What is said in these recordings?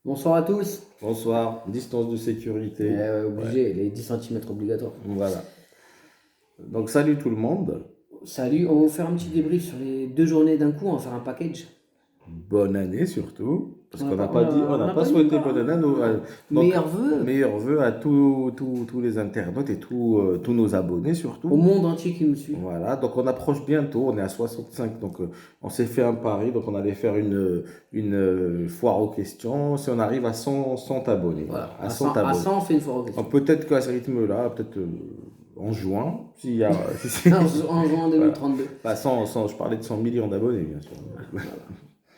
Bonsoir à tous. Bonsoir, distance de sécurité. Ouais, Obligé, les 10 centimètres obligatoires. voilà. Donc salut tout le monde. Salut, on va vous faire un petit débrief sur les deux journées d'un coup, on va faire un package. Bonne année surtout, parce On n'a qu'on n'a pas, on pas dit, on a, on n'a a pas pas dit souhaité encore, bonne année. hein. Donc Meilleurs vœux meilleurs vœux à tous les internautes et tous nos abonnés au surtout. monde entier qui nous suit. Voilà, donc on approche bientôt, on est à 65, donc on s'est fait un pari, donc on allait faire une foire aux questions, si on arrive à 100 abonnés, voilà, Voilà, à à 100 100, à abonnés. 100 on fait une fois au Alors, question. peut-être qu'à ce rythme-là, peut-être en juin, s'il y a, En juin voilà. 2032. Bah, 100, je parlais de 100 millions d'abonnés, bien sûr. Voilà.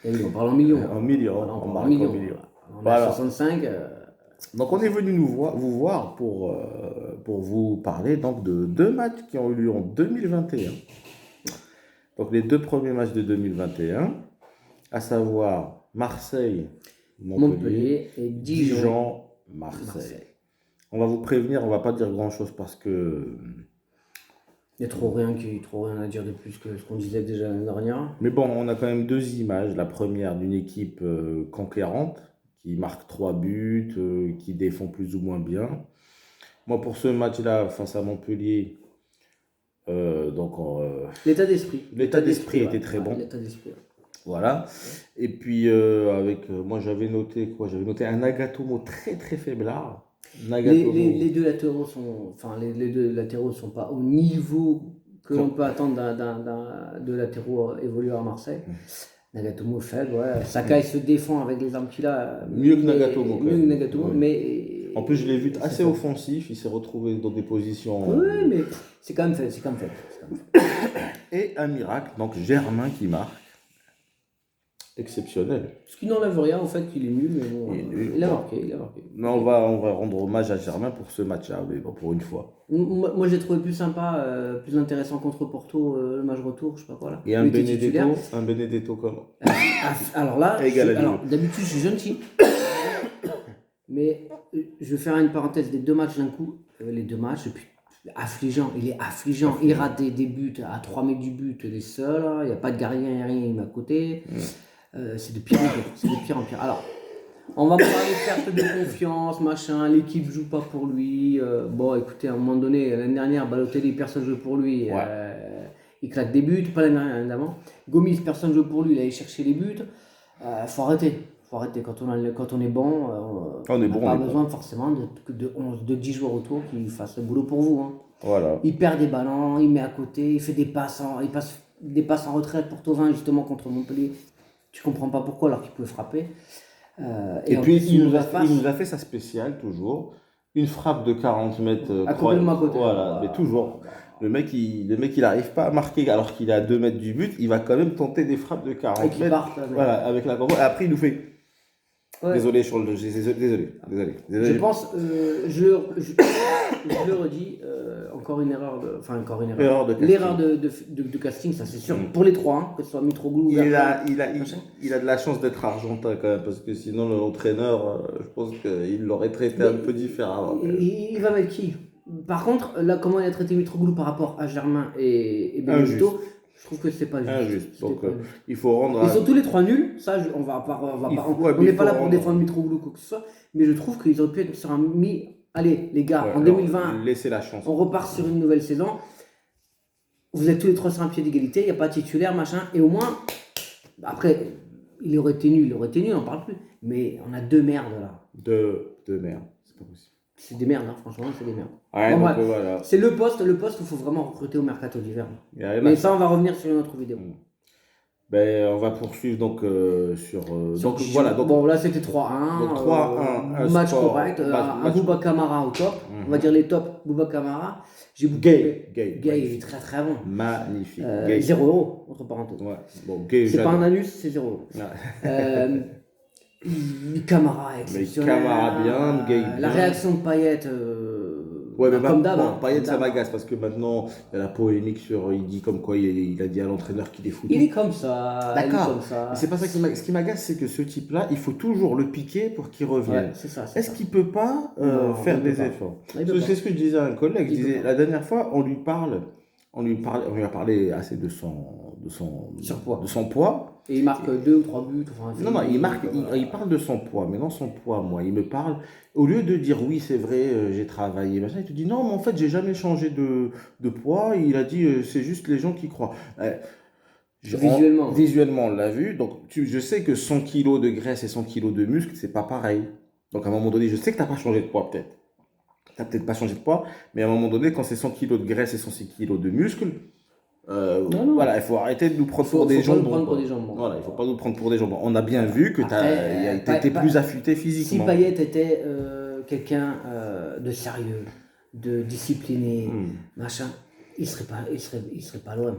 Et oui, on parle en millions. En Voilà, millions, on on parle en marque en millions. millions. Voilà. On est à Voilà. 65. Donc, on est venu vous voir pour vous parler donc, de deux matchs qui ont eu lieu en 2021. Donc, les deux premiers matchs de 2021, à savoir Marseille-Montpellier, Montpellier et Dijon. Dijon-Marseille. Marseille. On va vous prévenir, on va pas dire grand-chose parce que... Il y a trop rien à dire de plus que ce qu'on disait déjà l'année dernière. Mais bon, on a quand même deux images. La première d'une équipe conquérante, qui marque 3 buts, qui défend plus ou moins bien. Moi, pour ce match-là, face à Montpellier, donc L'état d'esprit. l'état d'esprit était Ouais. très Ouais, bon. l'état d'esprit. Ouais. Voilà. Et puis, moi, j'avais noté quoi? J'avais noté un Nagatomo très très faiblard. Les Nagatomo. deux latéraux sont, enfin, les deux latéraux sont pas au niveau que l'on com- peut attendre de latéraux évoluer à Marseille. Nagatomo est faible, ouais. Sakai se défend avec les armes qu'il a, Mieux que mais Nagatomo, quand mieux que même. Nagatomo, Ouais. mais En plus, je l'ai vu c'est assez faible. offensif. Il s'est retrouvé dans des positions. Oui, mais c'est quand même faible, c'est quand même faible. C'est quand même faible. Et un miracle, donc Germain qui marque. Exceptionnel. Ce qui n'enlève rien au fait qu'il est nul, mais bon, Il est nul. il a Bon. marqué, il a marqué. Mais on va rendre hommage à Germain pour ce match-là, mais bon, pour une fois. Moi, j'ai trouvé plus sympa, plus intéressant contre Porto, le match retour, je sais pas quoi là. Et Il était titulaire. Un Benedetto comment? Alors là, Égal à niveau. d'habitude, je suis gentil. Mais je vais faire une parenthèse des deux matchs d'un coup. Les deux matchs, et puis, affligeant. Il est affligeant. Il rate des buts à 3 mètres du but, les seuls. Il n'y a pas de gardien, rien, il met à côté. C'est de pire en pire. C'est de pire en pire. Alors, on va me parler de perte de confiance, machin. L'équipe joue pas pour lui. Bon, écoutez, à un moment donné, l'année dernière, Balotelli, personne joue pour lui. Ouais. Il claque des buts, pas l'année dernière, évidemment. Gomis, personne joue pour lui. Il allait chercher les buts. Faut arrêter. Faut arrêter. Quand on est bon, On est n'a bon, pas on est bon. besoin forcément de 10 joueurs autour qui fassent le boulot pour vous. Hein. Voilà. Il perd des ballons, il met à côté, il fait il passe des passes en retraite pour Thauvin justement contre Montpellier. Tu comprends pas pourquoi alors qu'il pouvait frapper. Et En puis, plus, il nous a face. il nous a fait sa spéciale, toujours. Une frappe de 40 mètres. Complètement à côté. Voilà, mais toujours. Le mec, il n'arrive pas à marquer alors qu'il est à 2 mètres du but. Il va quand même tenter des frappes de 40 Et qui mètres. partent. Voilà, avec la combo. Et après, il nous fait. Ouais. Désolé, désolé. Je pense, je le redis, encore une erreur, encore une erreur. Erreur de casting. L'erreur de casting, ça c'est sûr. Pour les trois, hein, que ce soit Mitroglou, Bertrand, Il a de la chance d'être argentin quand même, parce que sinon l'entraîneur, je pense qu'il l'aurait traité un peu différemment. Il va mettre qui? Par contre, là, comment il a traité Mitroglou par rapport à Germain et Benedetto, je trouve que c'est pas juste. Injuste. C'était Donc pas juste. il faut rendre. Ils sont tous les trois nuls, ça on va pas, on n'est pas là pour défendre Mitroglou ou quoi que ce soit, mais je trouve qu'ils auraient pu être sur un allez les gars, Ouais, en 2020, laissez la chance. on repart sur une nouvelle saison, vous êtes tous les trois sur un pied d'égalité, il n'y a pas de titulaire, machin, et au moins, après, il aurait été nul, on n'en parle plus, mais on a deux merdes là. De merde, c'est pas possible. C'est des merdes, hein, franchement, c'est des merdes. Ouais, Bon, donc bref, voilà. c'est le poste où il faut vraiment recruter au mercato d'hiver. Il y a rien à Mais faire. ça, on va revenir sur une autre vidéo. Ben, on va poursuivre donc sur. Donc Dijon. voilà. Donc, Bon, là c'était 3-1. Donc 3-1, un Match score, correct. Un match- Bouba Camara au top. On va dire les tops. Bouba Camara. J'ai Gay, il est très très bon. magnifique. Gay. 0 €, entre parenthèses. Ouais. Bon, Gay, C'est pas j'adore. un anus, c'est 0 €. Ouais. Camara exceptionnel. Camara bien, Gay La bien. réaction de Payet, Ouais, mais comme d'hab. bon, hein, Payet, comme ça d'hab. m'agace parce que maintenant, il y a la polémique sur. Il dit comme quoi il a dit à l'entraîneur qu'il est foutu. Il est comme ça. Il est D'accord. comme ça. Mais c'est pas ça qui m'agace. Ce qui m'agace, c'est que ce type-là, il faut toujours le piquer pour qu'il revienne. Ouais, c'est ça. Est-ce qu'il peut pas Non, faire il peut des pas. efforts? Il peut pas. C'est ce que je disais à un collègue. Je Il peut disais, pas. la dernière fois, on lui a parlé assez de Surpoids. de son poids. Et il marque 2 ou 3 buts. Enfin, Non, il parle de son poids, mais dans son poids, moi, il me parle, au lieu de dire oui, c'est vrai, j'ai travaillé, machin, il te dit non, mais en fait, j'ai jamais changé de poids. Il a dit, c'est juste les gens qui croient. Visuellement. Visuellement, on l'a vu. Donc, je sais que 100 kilos de graisse et 100 kilos de muscle, c'est pas pareil. Donc, à un moment donné, je sais que tu n'as pas changé de poids, peut-être. Tu n'as peut-être pas changé de poids, mais à un moment donné, quand c'est 100 kilos de graisse et 100 kilos de muscle, Non. voilà, il faut arrêter de nous prendre pour des Faut pas nous jambons. prendre pour quoi. des jambons. Voilà, il faut pas nous prendre pour des jambons. On a bien vu que tu Après, étais plus affûté Si physiquement. Payet était quelqu'un de sérieux, de discipliné, machin, il serait pas l'OM.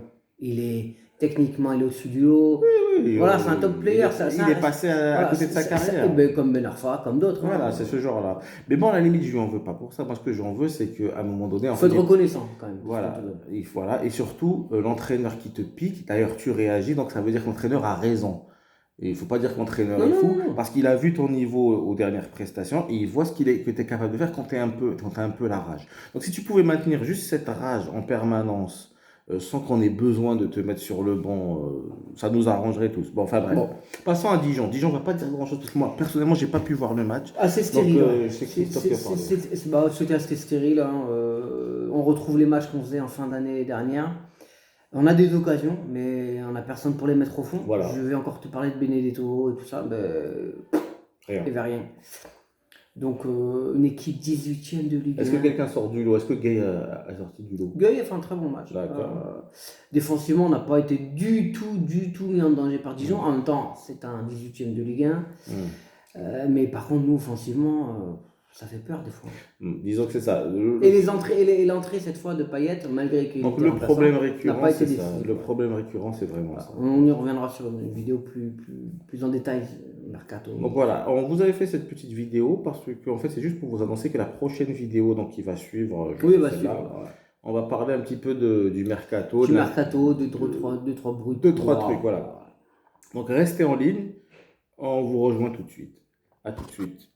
Techniquement, il est au-dessus du lot. Oui, Voilà, c'est un top player. Il est passé à côté de sa carrière. Comme Ben Arfa, comme d'autres. Voilà, c'est ce genre-là. Mais bon, à la limite, je lui en veux pas pour ça. Moi, ce que j'en veux, c'est qu'à un moment donné, Il faut être reconnaissant quand même. Voilà, voilà. Et surtout, l'entraîneur qui te pique, d'ailleurs, tu réagis, donc ça veut dire que l'entraîneur a raison. Et il ne faut pas dire que l'entraîneur est fou, parce qu'il a vu ton niveau aux dernières prestations et il voit que tu es capable de faire quand tu as un peu la rage. Donc, si tu pouvais maintenir juste cette rage en permanence, sans qu'on ait besoin de te mettre sur le banc, ça nous arrangerait tous. Bon, enfin bref. Bon. Passons à Dijon. Dijon ne va pas dire grand-chose, parce que moi, personnellement, j'ai pas pu voir le match. C'est stérile. Donc, c'est Christophe qui a parlé. C'était stérile. On retrouve les matchs qu'on faisait en fin d'année dernière. On a des occasions, mais on n'a personne pour les mettre au fond. Voilà. Je vais encore te parler de Benedetto et tout ça. Il n'y avait rien. Donc, une équipe 18e de Ligue 1. Est-ce que quelqu'un sort du lot? Est-ce que Gay a sorti du lot? Gay a fait un très bon match. Défensivement, on n'a pas été du tout mis en danger par Dijon. En même temps, c'est un 18e de Ligue 1. Mais par contre, nous, offensivement, ça fait peur des fois. Disons que c'est ça. Et l'entrée cette fois de Payet, malgré qu'il Donc était le problème récurrent, n'a pas été c'est ça. décisif. Le problème récurrent, c'est vraiment ça. On y reviendra sur une vidéo plus en détail, Mercato. Donc voilà, on vous avait fait cette petite vidéo parce que en fait, c'est juste pour vous annoncer que la prochaine vidéo donc, qui va suivre, on va parler un petit peu du Mercato. Mercato, deux, trois bruits. Deux, trois trucs, voilà. Donc restez en ligne, on vous rejoint tout de suite. À tout de suite.